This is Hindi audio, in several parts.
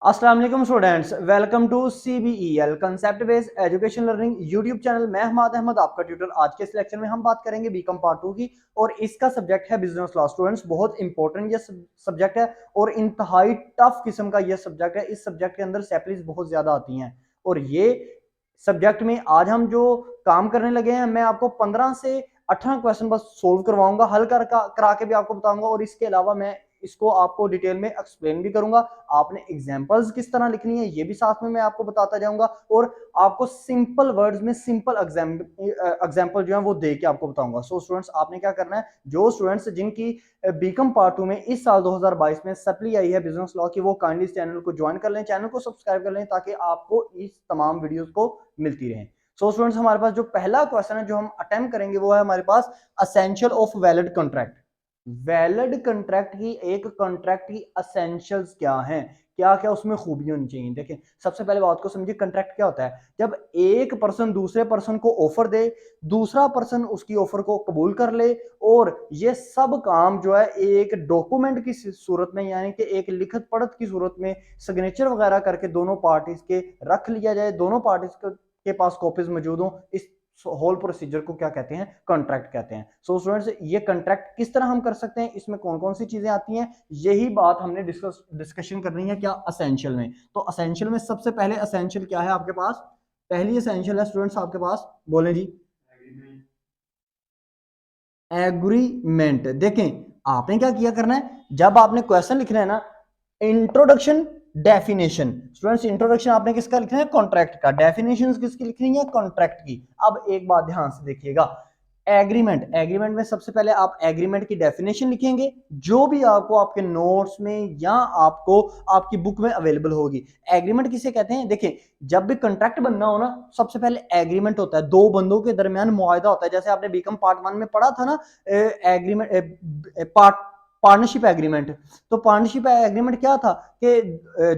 अस्सलाम वालेकुम students, welcome to CBEL concept based education learning YouTube channel. मैं हमाद अहमद आपका ट्यूटर। आज के इस लेक्चर में हम बात करेंगे बीकॉम पार्ट 2 की और इसका सब्जेक्ट है बिजनेस लॉ। स्टूडेंट्स, बहुत इंपॉर्टेंट ये सब्जेक्ट है और इंतहाई टफ किस्म का ये सब्जेक्ट है। इस सब्जेक्ट के अंदर सैपलीज बहुत ज्यादा आती हैं और ये सब्जेक्ट में आज हम जो काम करने लगे हैं, मैं आपको 15 से 18 क्वेश्चन बस सोल्व करवाऊंगा, हल करा के भी आपको बताऊंगा और इसके अलावा मैं इसको आपको डिटेल में एक्सप्लेन भी करूंगा। आपने एग्जांपल्स किस तरह लिखनी है ये भी साथ में मैं आपको बताता जाऊंगा और आपको सिंपल वर्ड्स में सिंपल एग्जांपल जो है वो दे के आपको बताऊंगा। सो स्टूडेंट्स, आपने क्या करना है, जो स्टूडेंट्स जिनकी बीकॉम पार्ट 2 में इस साल 2022 में सप्ली आई है बिजनेस लॉ की, वो काइंडली इस चैनल को ज्वाइन कर लें, चैनल को सब्सक्राइब कर लें ताकि आपको इस तमाम वीडियोस को मिलती रहें। सो स्टूडेंट्स, हमारे पास जो पहला क्वेश्चन है जो हम अटेम्प्ट करेंगे वो है हमारे पास essential of valid contract. Valid contract की, एक कॉन्ट्रैक्ट की असेंशियल्स क्या हैं, क्या क्या उसमें खूबी होनी चाहिए। देखिए, सबसे पहले बात को समझिए, कॉन्ट्रैक्ट क्या होता है। जब एक पर्सन दूसरे पर्सन को ऑफर दे, दूसरा पर्सन उसकी ऑफर को कबूल कर ले और ये सब काम जो है एक डॉक्यूमेंट की सूरत में, यानी कि एक लिखित पढ़त की सूरत में सिग्नेचर वगैरह करके दोनों पार्टीज के रख लिया जाए, दोनों पार्टीज के पास कॉपीज मौजूद हो, इस होल प्रोसीजर को क्या कहते हैं, कॉन्ट्रैक्ट कहते हैं। सो स्टूडेंट्स, ये कॉन्ट्रैक्ट किस तरह हम कर सकते हैं, इसमें कौन कौन सी चीजें आती हैं, यही बात हमने डिस्कशन करनी है क्या असेंशियल में। तो असेंशियल में सबसे पहले असेंशियल क्या है आपके पास, पहली असेंशियल है स्टूडेंट्स आपके पास, बोले जी, एग्रीमेंट। देखें, आपने क्या किया करना है, जब आपने क्वेश्चन लिखना है ना, इंट्रोडक्शन डेफिनेशन। स्टूडेंट्स, इंट्रोडक्शन आपने किसका लिखना है, कॉन्ट्रैक्ट का। डेफिनेशन किसकी लिखनी है, कॉन्ट्रैक्ट की। अब एक बात ध्यान से देखिएगा, एग्रीमेंट, एग्रीमेंट में सबसे पहले आप एग्रीमेंट की डेफिनेशन लिखेंगे जो भी आपको आपके नोट्स में या आपको आपकी बुक में अवेलेबल होगी। एग्रीमेंट किसे कहते हैं, देखिए, जब भी कॉन्ट्रैक्ट बनना हो ना, सबसे पहले एग्रीमेंट होता है, दो बंदों के दरमियान मुआहदा होता है। जैसे आपने बीकॉम पार्ट 1 में पढ़ा था ना, एग्रीमेंट, पार्टनरशिप एग्रीमेंट। तो पार्टनरशिप एग्रीमेंट क्या था कि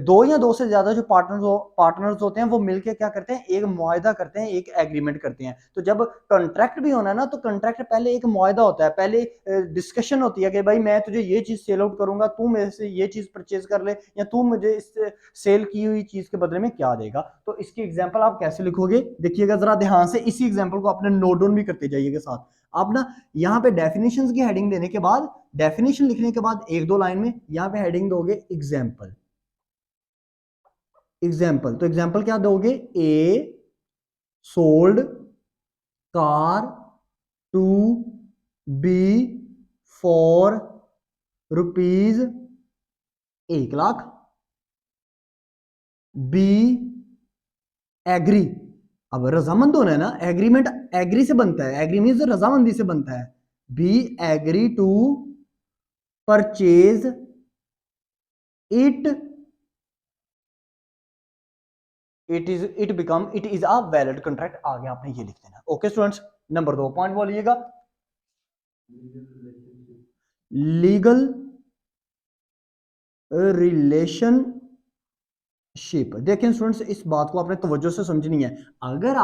दो या दो से ज्यादा जो पार्टनर्स होते हैं वो मिलकर क्या करते हैं, एक मुआहदा करते हैं, एक एग्रीमेंट करते हैं। तो जब कॉन्ट्रैक्ट भी होना है ना, तो कॉन्ट्रैक्ट पहले एक मुआहदा होता है, पहले डिस्कशन होती है कि भाई मैं तुझे ये चीज सेल आउट करूंगा, तू मेरे से ये चीज परचेज कर ले, या तू मुझे इस सेल की हुई चीज के बदले में क्या देगा। तो इसकी एग्जांपल आप कैसे लिखोगे, देखिएगा जरा ध्यान से, इसी एग्जांपल को आपने नोट डाउन भी करते जाइएगा साथ। आप ना यहाँ पे डेफिनेशंस की हेडिंग देने के बाद, डेफिनेशन लिखने के बाद एक दो लाइन में यहाँ पे हेडिंग दोगे एग्जाम्पल। एग्जाम्पल, तो एग्जाम्पल क्या दोगे, A sold car to B for rupees 1 lakh, B agree. अब रजामंद होना है ना, एग्रीमेंट एग्री से बनता है, एग्री मीन्स रजामंदी से बनता है। B agree to purchase it, it is a valid contract. आगे आपने ये लिख देना। ओके स्टूडेंट्स, नंबर 2 पॉइंट बोलिएगा, लीगल रिलेशनशिप। देखें स्टूडेंट्स, इस बात को आपने तवज्जो से समझनी है। अगर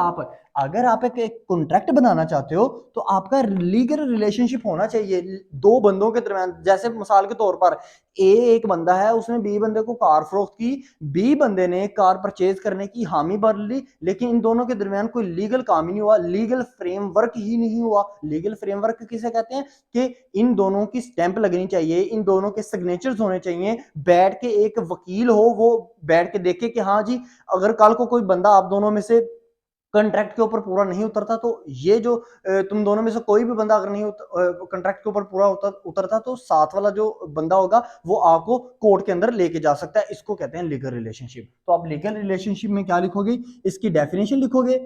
आप एक कॉन्ट्रैक्ट बनाना चाहते हो तो आपका लीगल रिलेशनशिप होना चाहिए दो बंदों के दरमियान। जैसे मिसाल के तौर पर ए एक बंदा है, उसने बी बंदे को कार फरोख्त की, बी बंदे ने कार परचेज करने की हामी भर ली, लेकिन इन दोनों के दरमियान कोई लीगल काम ही नहीं हुआ, लीगल फ्रेमवर्क ही नहीं हुआ। लीगल फ्रेमवर्क किसे कहते हैं कि इन दोनों की स्टैंप लगनी चाहिए, इन दोनों के सिग्नेचर्स होने चाहिए, बैठ के एक वकील हो, वो बैठ के देखे कि हाँ जी, अगर कल को कोई बंदा आप दोनों में से कॉन्ट्रैक्ट के ऊपर पूरा नहीं उतरता, तो ये जो तुम दोनों में से कोई भी बंदा अगर नहीं कॉन्ट्रैक्ट के ऊपर पूरा उतरता, तो साथ वाला जो बंदा होगा वो आपको कोर्ट के अंदर लेके जा सकता है। इसको कहते हैं लीगल रिलेशनशिप। तो आप लीगल रिलेशनशिप में क्या लिखोगे, इसकी डेफिनेशन लिखोगे,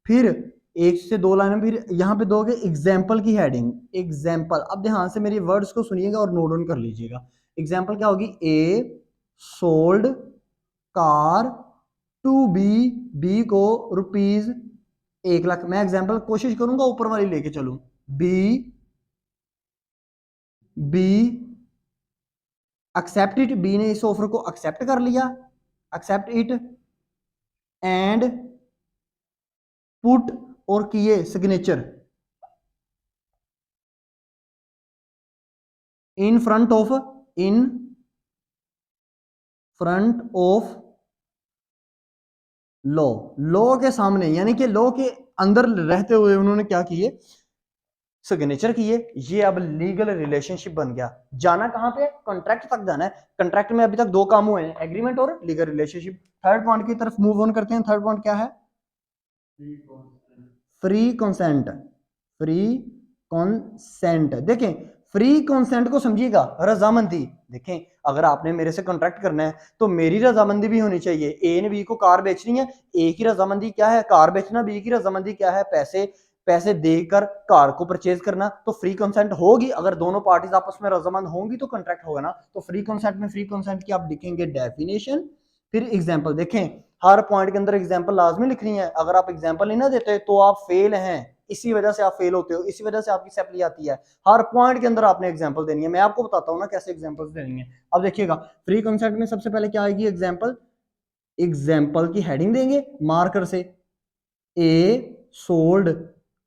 फिर एक से दो लाइन में फिर यहां पे दोगे एग्जाम्पल की हेडिंग। एग्जाम्पल, अब ध्यान से मेरी वर्ड्स को सुनिएगा और नोट डाउन कर लीजिएगा। एग्जाम्पल क्या होगी, A sold car to B, B को रुपीज 1 लाख। मैं एग्जाम्पल कोशिश करूंगा ऊपर वाली लेके चलूं। B B accept it, B ने इस ऑफर को एक्सेप्ट कर लिया, एक्सेप्ट इट, एंड पुट, और किए signature, in front of, in front of law, law के सामने यानी कि लॉ के अंदर रहते हुए उन्होंने क्या किए, सिग्नेचर किए, ये अब लीगल रिलेशनशिप बन गया। जाना कहां पे, कॉन्ट्रैक्ट तक जाना है। कॉन्ट्रैक्ट में अभी तक दो काम हुए हैं, एग्रीमेंट और लीगल रिलेशनशिप। थर्ड पॉइंट की तरफ मूव ऑन करते हैं। थर्ड पॉइंट क्या है, फ्री कंसेंट। फ्री कंसेंट, देखें फ्री कंसेंट को समझिएगा, रजामंदी। देखें अगर आपने मेरे से कॉन्ट्रैक्ट करना है तो मेरी रजामंदी भी होनी चाहिए। ए ने बी को कार बेचनी है, ए की रजामंदी क्या है, कार बेचना। बी की रजामंदी क्या है, पैसे पैसे देकर कार को परचेज करना। तो फ्री कंसेंट होगी, अगर दोनों पार्टीज आपस में रजामंद होंगी तो कॉन्ट्रैक्ट होगा ना। तो फ्री कंसेंट में फ्री कंसेंट की आप लिखेंगे डेफिनेशन, फिर एग्जाम्पल। देखें हर पॉइंट के अंदर एग्जाम्पल लाजमी लिखनी है, अगर आप एग्जाम्पल नहीं ना देते तो आप फेल हैं। इसी वजह से आप फेल होते हो, इसी वजह से आपकी सैपली आती है। हर पॉइंट के अंदर आपने एग्जाम्पल देनी है। मैं आपको बताता हूं ना कैसे एग्जाम्पल्स देनी है। अब देखिएगा फ्री कॉन्सेप्ट में सबसे पहले क्या आएगी, एग्जाम्पल। एग्जाम्पल की हेडिंग देंगे मार्कर से, ए सोल्ड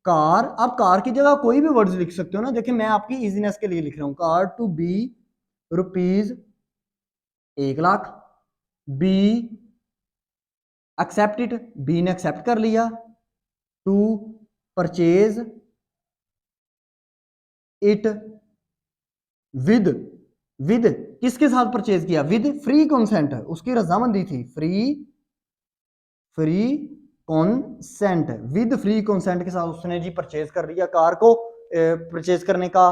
कार। आप कार की जगह कोई भी वर्ड्स लिख सकते हो ना। देखिए मैं आपकी इजीनेस के लिए लिख रहा हूं, car to B rupees 1 lakh. B accept it, B ने एक्सेप्ट कर लिया। To purchase it with, with किसके साथ परचेज किया, विद फ्री कंसेंट, उसकी रजामंदी थी। Free free consent, with free consent के साथ उसने जी परचेज कर लिया, कार को परचेज करने का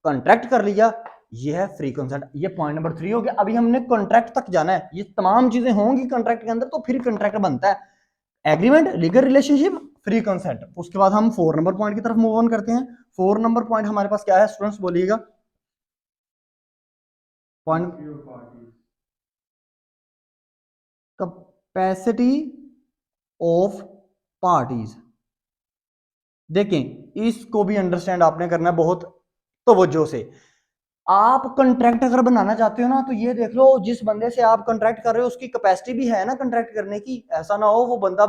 कॉन्ट्रैक्ट कर लिया। ये है फ्री कंसेंट। ये पॉइंट नंबर 3 हो गया। अभी हमने कॉन्ट्रैक्ट तक जाना है, ये तमाम चीजें होंगी कॉन्ट्रैक्ट के अंदर तो फिर कॉन्ट्रैक्ट बनता है। Agreement, legal relationship, free consent. उसके बाद हम 4 नंबर पॉइंट की तरफ मूव ऑन करते हैं। 4 नंबर पॉइंट हमारे पास क्या है स्टूडेंट्स, बोलिएगा। Point capacity of parties. देखें इसको भी अंडरस्टैंड आपने करना है बहुत तवज्जो से। आप कंट्रैक्ट अगर बनाना चाहते हो ना तो ये देख लो, जिस बंदे से आप कंट्रैक्ट कर रहे हो उसकी कैपेसिटी भी है ना कंट्रैक्ट करने की। ऐसा ना हो वो बंदा,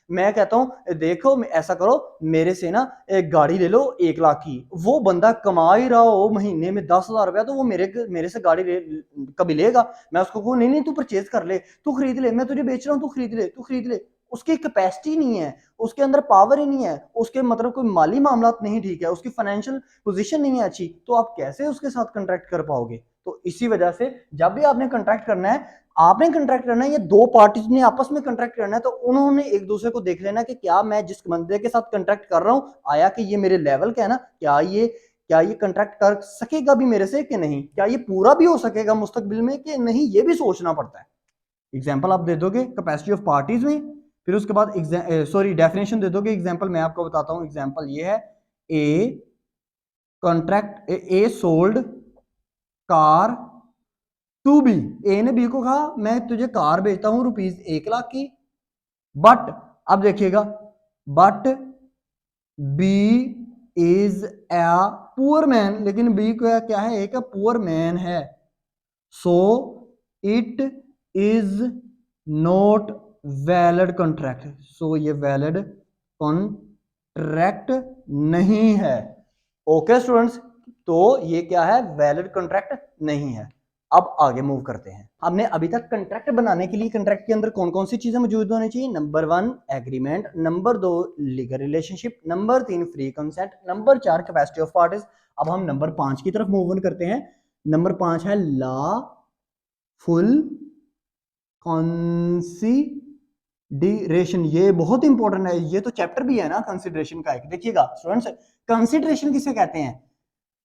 मैं कहता हूं देखो ऐसा करो, मेरे से ना एक गाड़ी ले लो 1 लाख की, वो बंदा कमा ही रहा हो महीने में 10,000 रुपया, तो वो मेरे से गाड़ी कभी लेगा? मैं उसको कहूँ नहीं नहीं तू परचेज कर ले, तू खरीद ले, मैं तुझे बेच रहा हूँ, तू खरीद ले, तू खरीद ले। उसकी कैपेसिटी नहीं है, उसके अंदर पावर ही नहीं है, उसके मतलब कोई माली मामला नहीं ठीक है, उसकी फाइनेंशियल पोजीशन नहीं है अच्छी, तो आप कैसे उसके साथ कंट्रैक्ट कर पाओगे? तो इसी वजह से जब भी आपने कंट्रैक्ट करना है, आपने कंट्रैक्ट करना है, ये दो पार्टीज ने आपस में कंट्रैक्ट करना है, तो उन्होंने एक दूसरे को देख लेना कि क्या मैं जिस बंदे के साथ कंट्रैक्ट कर रहा हूं, आया कि ये मेरे लेवल का है ना, क्या ये कंट्रैक्ट कर सकेगा भी मेरे से कि नहीं, क्या ये पूरा भी हो सकेगा मुस्तकबिल में कि नहीं, ये भी सोचना पड़ता है। एग्जाम्पल आप दे दोगे कैपेसिटी ऑफ पार्टीज में, फिर उसके बाद सॉरी डेफिनेशन दे दोगे। एग्जाम्पल मैं आपको बताता हूं, एग्जाम्पल ये है, A contract, A sold car to B. A ने बी को कहा मैं तुझे कार बेचता हूं रुपीज 1 लाख की, बट अब देखिएगा, but B is a poor man, लेकिन बी को क्या है, एक पुअर मैन है। So it is not valid contract, so ये वैलिड कॉन्ट्रैक्ट नहीं है। ओके स्टूडेंट्स, तो ये क्या है, वैलिड कॉन्ट्रैक्ट नहीं है। अब आगे मूव करते हैं। हमने अभी तक कॉन्ट्रैक्ट बनाने के लिए कॉन्ट्रैक्ट के अंदर कौन कौन सी चीजें मौजूद होनी चाहिए, number 1 agreement, number 2 legal relationship, number 3 free consent, number 4 capacity of parties. अब हम नंबर 5 की तरफ मूव ऑन करते हैं। नंबर 5 है लॉ फुल कंसीडरेशन। ये बहुत इंपॉर्टेंट है, ये तो चैप्टर भी है ना कंसीडरेशन का एक। देखिएगा स्टूडेंट्स, कंसीडरेशन किसे कहते हैं,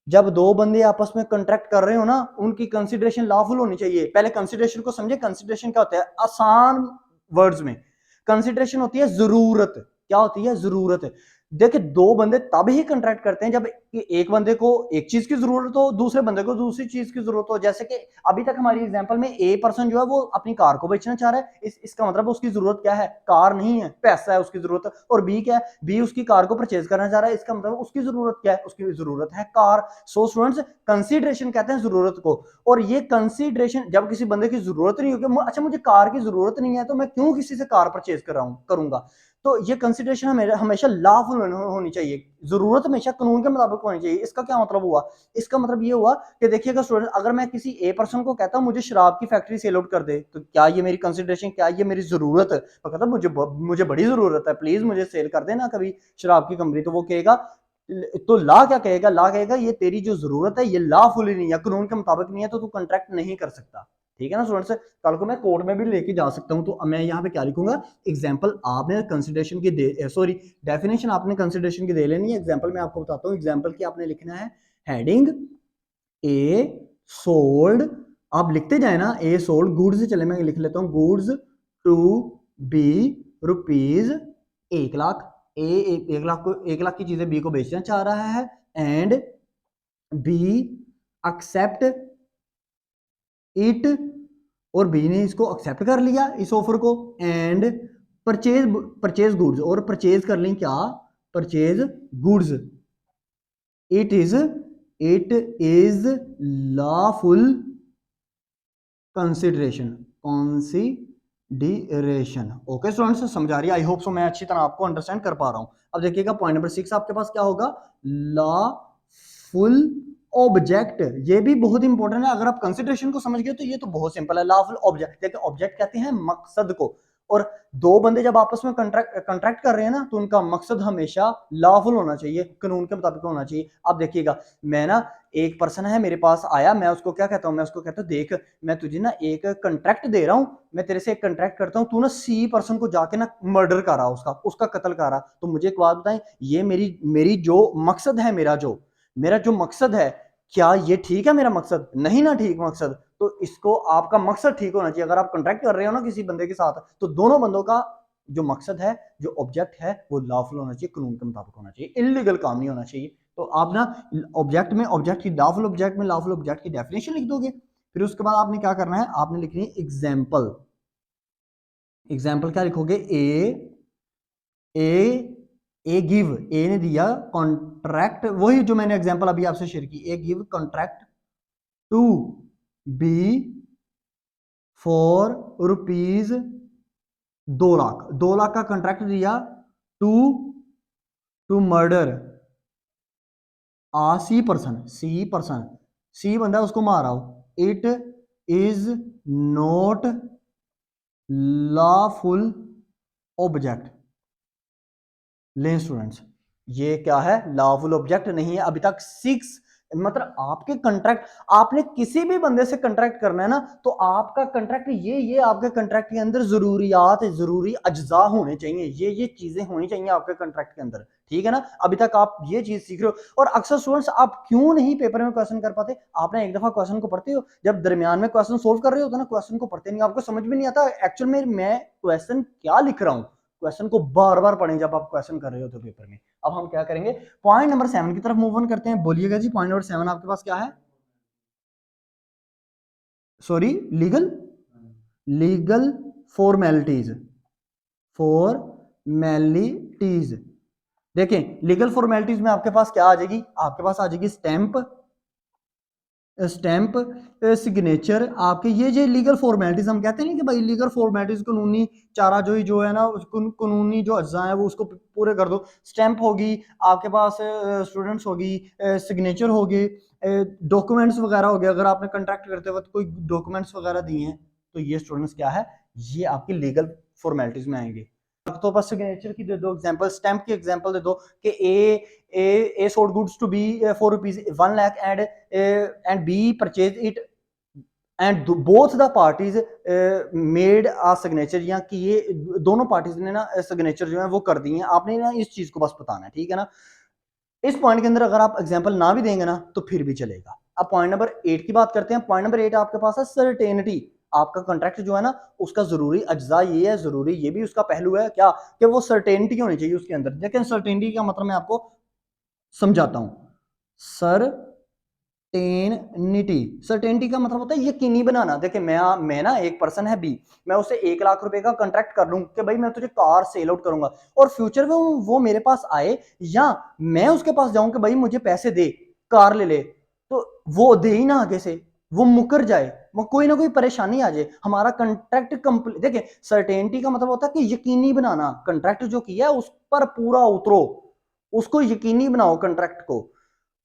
जब दो बंदे आपस में कॉन्ट्रैक्ट कर रहे हो ना, उनकी कंसीडरेशन लॉफुल होनी चाहिए। पहले कंसीडरेशन को समझे, कंसीडरेशन क्या होता है, आसान वर्ड्स में कंसीडरेशन होती है जरूरत। क्या होती है, जरूरत। देखिए दो बंदे तब ही कॉन्ट्रैक्ट करते हैं जब एक बंदे को एक चीज की जरूरत हो, दूसरे बंदे को दूसरी चीज की जरूरत हो। जैसे कि अभी तक हमारी एग्जांपल में ए पर्सन जो है वो अपनी कार को बेचना चाह रहा है, इसका मतलब उसकी जरूरत क्या है, कार नहीं है, पैसा है उसकी जरूरत। और बी क्या है, बी उसकी कार को परचेज करना चाह रहा है, इसका मतलब उसकी जरूरत क्या है, उसकी जरूरत है कार। सो स्टूडेंट्स, कंसीडरेशन कहते हैं जरूरत को। और ये कंसीडरेशन जब किसी बंदे की जरूरत नहीं होगी, अच्छा मुझे कार की जरूरत नहीं है तो मैं क्यों किसी से कार परचेज करूंगा, तो ये कंसीडरेशन हमेशा लॉफुल होनी चाहिए। जरूरत हमेशा कानून के मुताबिक मुताबिक होनी चाहिए। इसका क्या मतलब हुआ? इसका मतलब ये हुआ कि देखिएगा स्टूडेंट, अगर मैं किसी ए पर्सन को कहता हूँ मुझे शराब की फैक्ट्री सेल आउट कर दे, तो क्या ये मेरी कंसिडरेशन, क्या ये मेरी जरूरत है? तो कहता मुझे बड़ी जरूरत है, प्लीज मुझे सेल कर देना कभी शराब की कंपनी। तो वो कहेगा, तो ला क्या कहेगा? ला कहेगा ये तेरी जो जरूरत है ये लॉफुली नहीं है, कानून के मुताबिक नहीं है, तो तू कॉन्ट्रैक्ट नहीं कर सकता। ठीक है ना स्टूडेंट्स? कल को मैं कोर्ट में भी लेके जा सकता हूं। तो मैं यहाँ पे क्या लिखूंगा? एग्जाम्पल आपने कंसिडरेशन की दे, सॉरी डेफिनेशन आपने कंसिडरेशन की दे लेनी है। एग्जाम्पल मैं आपको बताता हूँ। एग्जाम्पल की आपने लिखना है हेडिंग ए सोल्ड, आप लिखते जाए ना, ए सोल्ड गुड्स से, चले मैं लिख लेता हूँ goods to B rupees 1 lakh. एक लाख को, 1 लाख की चीजें बी को बेचना चाह रहा है, एंड बी एक्सेप्ट इट, और बी ने इसको एक्सेप्ट कर लिया इस ऑफर को, एंड परचेज परचेज गुड्स, और परचेज कर लें क्या? Purchase goods. It is lawful consideration. Okay students, समझ आ रही है? आई होप सो मैं अच्छी तरह आपको अंडरस्टैंड कर पा रहा हूं। अब देखिएगा पॉइंट नंबर 6 आपके पास क्या होगा? Lawful object. ये भी बहुत इंपॉर्टेंट है। अगर आप कंसिडरेशन को समझ गए तो ये तो बहुत सिंपल है। लॉफुल ऑब्जेक्ट, देखिए ऑब्जेक्ट कहते हैं मकसद को, और दो बंदे जब आपस में कंट्रैक्ट कर रहे हैं ना, तो उनका मकसद हमेशा लॉफुल होना चाहिए, कानून के मुताबिक होना चाहिए। अब देखिएगा, मैं ना, एक पर्सन है मेरे पास आया, मैं उसको क्या कहता हूं? मैं उसको कहता हूं देख, मैं तुझे ना एक कंट्रैक्ट दे रहा हूं, मैं तेरे से एक कंट्रैक्ट करता हूं, तू ना सी पर्सन को जाके ना मर्डर कर रहा, उसका कत्ल कर रहा। तो मुझे एक बात बताएं, ये मेरी मेरी जो मकसद है, मेरा जो मकसद है, क्या ये ठीक है? मेरा मकसद नहीं ना ठीक मकसद। तो इसको, आपका मकसद ठीक होना चाहिए। अगर आप कंट्रैक्ट कर रहे हो ना किसी बंदे के साथ, तो दोनों बंदों का जो मकसद है, जो ऑब्जेक्ट है, वो लॉफुल होना चाहिए, कानून के मुताबिक होना चाहिए, इलीगल काम नहीं होना चाहिए। तो आप ना ऑब्जेक्ट में, ऑब्जेक्ट की लॉफुल ऑब्जेक्ट की डेफिनेशन लिख दोगे। फिर उसके बाद आपने क्या करना है? आपने लिखनी है एग्जाम्पल। एग्जाम्पल क्या लिखोगे? ए ए गिव, ए ने दिया कॉन्ट्रैक्ट, वही जो मैंने एग्जाम्पल अभी आपसे शेयर की। A give contract to B for rupees 2 lakh. 2 lakh का कॉन्ट्रैक्ट दिया to to murder C person, C बंदा उसको मारा हो। It is not lawful object. लें स्टूडेंट्स, ये क्या है? लॉफुल ऑब्जेक्ट नहीं है। अभी तक 6, मतलब आपके कंट्रैक्ट, आपने किसी भी बंदे से कंट्रैक्ट करना है ना, तो आपका कंट्रैक्ट, ये आपके कंट्रैक्ट के अंदर जरूरियात, जरूरी अज्जा होने चाहिए, ये चीजें होनी चाहिए आपके कंट्रैक्ट के अंदर। ठीक है ना? अभी तक आप ये चीज सीख रहे हो। और अक्सर स्टूडेंट्स, आप क्यों नहीं पेपर में क्वेश्चन कर पाते? आपने एक दफा क्वेश्चन को पढ़ते हो, जब दरमियान में क्वेश्चन सोल्व कर रहे हो तो ना, क्वेश्चन को पढ़ते नहीं, आपको समझ में नहीं आता एक्चुअल में मैं क्वेश्चन क्या लिख रहा हूं। क्वेश्चन को बार बार पढ़ें जब आप क्वेश्चन कर रहे हो तो पेपर में। अब हम क्या करेंगे? पॉइंट नंबर 7 की तरफ मूव ऑन करते हैं। बोलिएगा जी, पॉइंट नंबर 7 आपके पास क्या है? Sorry, legal legal formalities. Formalities, देखें लीगल फॉर्मेलिटीज में आपके पास क्या आ जाएगी? आपके पास आ जाएगी स्टैंप, सिग्नेचर। आपके ये जो लीगल फॉर्मेलिटीज, हम कहते हैं कि भाई लीगल फॉर्मेलिटीज, कानूनी चारा जोई जो है ना, कानूनी जो अज्जा है वो उसको पूरे कर दो। स्टैंप होगी आपके पास, स्टूडेंट्स होगी, सिग्नेचर होगी, डॉक्यूमेंट्स वगैरह हो गए। अगर आपने कंट्रैक्ट करते वक्त कोई डॉक्यूमेंट्स वगैरह दिए हैं, तो ये स्टूडेंट्स क्या है? ये आपकी लीगल फॉर्मेलिटीज में आएंगे। तो बस सिग्नेचर की दे दो एग्जांपल, स्टैंप की एग्जांपल दे दो कि A sold goods to B for rupees 1 lakh, and B purchase it, and both the parties made a signature, या कि ये दोनों पार्टीज ने ना सिग्नेचर जो है वो कर दिए हैं। आपने ना इस चीज को बस बताना है। ठीक है ना? इस पॉइंट के अंदर अगर आप एग्जांपल ना भी देंगे ना, तो फिर भी चलेगा। अब पॉइंट नंबर 8 की बात करते हैं। पॉइंट नंबर 8 आपके पास है सर्टेनिटी। आपका कॉन्ट्रैक्ट जो है ना, उसका जरूरी अज्जा ये है, जरूरी ये भी उसका पहलू है क्या, कि वो सर्टेनिटी होनी चाहिए उसके अंदर। लेकिन सर्टेनिटी का मतलब मैं आपको समझाता हूं। सर्टेनिटी का मतलब होता है यकीनी बनाना। देखिए मैं ना, एक पर्सन है बी, मैं उसे 1 लाख रुपए का कॉन्ट्रैक्ट कर लूं कि भाई मैं तुझे कार सेल आउट करूंगा, और फ्यूचर में वो मेरे पास आए, या मैं उसके पास जाऊं कि भाई मुझे पैसे दे, कार ले ले, तो वो दे ही ना आगे से, वो मुकर जाए, वो कोई ना कोई परेशानी आ जाए, हमारा कॉन्ट्रैक्ट कंप्लीट। देखिए सर्टेनिटी का मतलब होता है कि यकीनी बनाना, कॉन्ट्रैक्ट जो किया है उस पर पूरा उतरो, उसको यकीनी बनाओ कॉन्ट्रैक्ट को।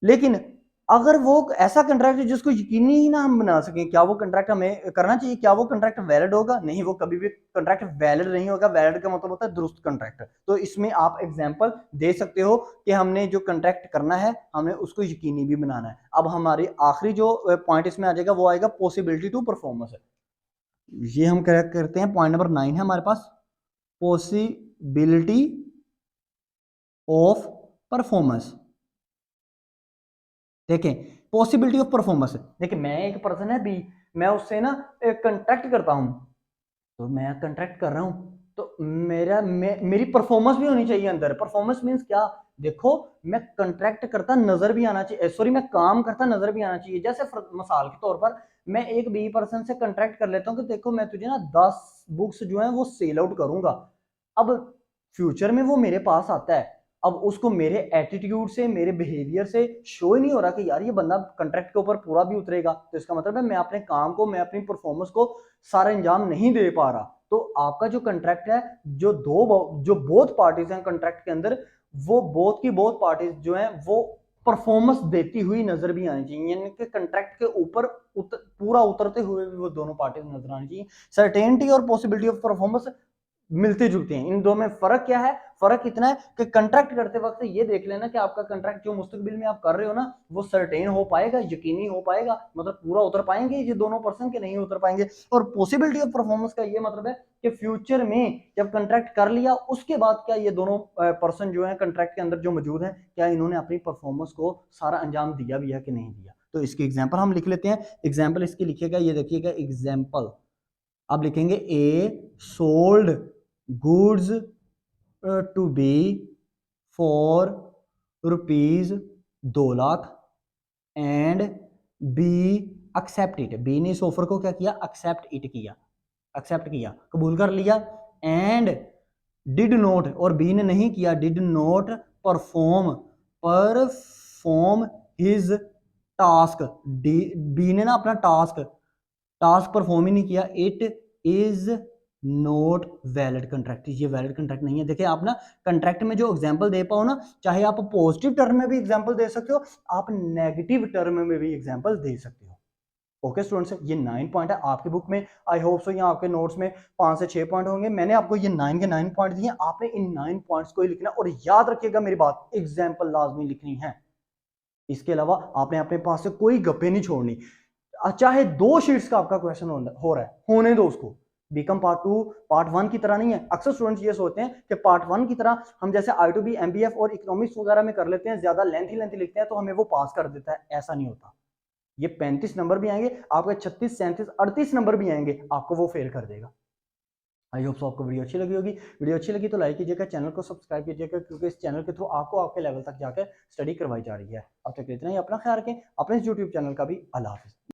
लेकिन अगर वो ऐसा कंट्रैक्ट है जिसको यकीनी ही ना हम बना सकें, क्या वो कंट्रैक्ट हमें करना चाहिए? क्या वो कंट्रैक्ट वैलिड होगा? नहीं, वो कभी भी कंट्रैक्ट वैलिड नहीं होगा। वैलिड का मतलब होता है दुरुस्त कंट्रैक्ट। तो इसमें आप एग्जांपल दे सकते हो कि हमने जो कंट्रैक्ट करना है हमने उसको यकीनी भी बनाना है। अब हमारी आखिरी जो पॉइंट इसमें आ जाएगा वो आएगा पॉसिबिलिटी टू परफॉर्मेंस। ये हम करते हैं, पॉइंट नंबर 9 है हमारे पास, पॉसिबिलिटी ऑफ परफॉर्मेंस। देखें, पॉसिबिलिटी ऑफ परफॉर्मेंस, देखिए मैं एक पर्सन है बी, मैं उससे ना एक कंट्रैक्ट करता हूं, तो मैं कंट्रैक्ट कर रहा हूं तो मेरी परफॉर्मेंस भी होनी चाहिए अंदर। परफॉर्मेंस मींस क्या? देखो, मैं कंट्रैक्ट करता नजर भी आना चाहिए, सॉरी मैं काम करता नजर भी आना चाहिए। जैसे मिसाल के तौर पर मैं एक बी पर्सन से कंट्रैक्ट कर लेता हूं कि देखो मैं तुझे ना 10 बुक्स जो है वो सेल आउट करूंगा। अब फ्यूचर में वो मेरे पास आता है, अब उसको मेरे एटीट्यूड से, मेरे बिहेवियर से शो ही नहीं हो रहा कि यार ये बंदा कंट्रैक्ट के ऊपर पूरा भी उतरेगा, तो इसका मतलब है मैं अपने काम को, मैं अपनी परफॉर्मेंस को सारा अंजाम नहीं दे पा रहा। तो आपका जो कंट्रैक्ट है, जो बोथ पार्टीज हैं कंट्रैक्ट के अंदर, वो बोथ की बोथ पार्टीज जो हैं वो परफॉर्मेंस देती हुई नजर भी आनी चाहिए, यानी कि कंट्रैक्ट के ऊपर पूरा उतरते हुए भी वो दोनों पार्टीज नजर आनी चाहिए। सर्टेनिटी और पॉसिबिलिटी ऑफ परफॉर्मेंस मिलते जुलते हैं। इन दो में फर्क क्या है? फर्क इतना है कि कंट्रैक्ट करते वक्त ये देख लेना कि आपका कंट्रैक्ट जो मुस्तकबिल में आप कर रहे हो ना वो सर्टेन हो पाएगा, यकीनी हो पाएगा, मतलब पूरा उतर पाएंगे ये दोनों पर्सन के, नहीं उतर पाएंगे। और पॉसिबिलिटी ऑफ परफॉर्मेंस का ये मतलब है कि फ्यूचर में जब कंट्रैक्ट कर लिया उसके बाद क्या ये दोनों पर्सन जो है कंट्रैक्ट के अंदर जो मौजूद है, क्या इन्होंने अपनी परफॉर्मेंस को सारा अंजाम दिया भी है कि नहीं दिया। तो इसकी एग्जाम्पल हम लिख लेते हैं। एग्जाम्पल इसकी लिखिएगा, ये देखिएगा एग्जाम्पल आप लिखेंगे, A sold goods to B for rupees 2 lakh and B accept it. B ने इस ऑफर को क्या किया? एक्सेप्ट इट किया, एक्सेप्ट किया, कबूल कर लिया। एंड डिड नॉट, और बी ने नहीं किया, did not perform, perform his task. B ने ना अपना टास्क टास्क परफॉर्म ही नहीं किया। It is not valid contract, ये वैलिड कंट्रैक्ट नहीं है। देखिए आप ना कंट्रैक्ट में जो एग्जांपल दे पाओ ना, चाहे आप पॉजिटिव टर्म में भी एग्जांपल दे सकते हो, आप नेगेटिव टर्म में भी एग्जांपल दे सकते हो। ओके स्टूडेंट्स, ये 9 पॉइंट है आपकी बुक में। आई होप सो यहाँ आपके नोट्स में 5 से 6 पॉइंट होंगे। मैंने आपको ये 9 के 9 पॉइंट दिए, आपने इन 9 पॉइंट्स को ही लिखना, और याद रखिएगा मेरी बात, एग्जाम्पल लाजमी लिखनी है। इसके अलावा आपने अपने पास से कोई गप्पे नहीं छोड़नी। चाहे 2 शीट्स का आपका क्वेश्चन हो रहा है, होने दो उसको। बीकॉम पार्ट 2 पार्ट 1 की तरह नहीं है। अक्सर स्टूडेंट्स ये सोचते हैं कि पार्ट 1 की तरह हम जैसे I2B MBF और इकोनॉमिक्स वगैरह में कर लेते हैं, ज्यादा लेंथी लिखते हैं तो हमें वो पास कर देता है। ऐसा नहीं होता। ये 35 नंबर भी आएंगे आपके, 36 37 38 नंबर भी आएंगे, आपको वो फेल कर देगा। आई होप सो आपको वीडियो अच्छी लगी होगी। वीडियो अच्छी लगी तो लाइक कीजिएगा, चैनल को सब्सक्राइब कीजिएगा, क्योंकि इस चैनल के थ्रू आपको आपके लेवल तक जाकर स्टडी करवाई जा रही है। अब तक इतना ही, अपना ख्याल रखें, अपने यूट्यूब चैनल का भी। अल्लाह हाफिज़।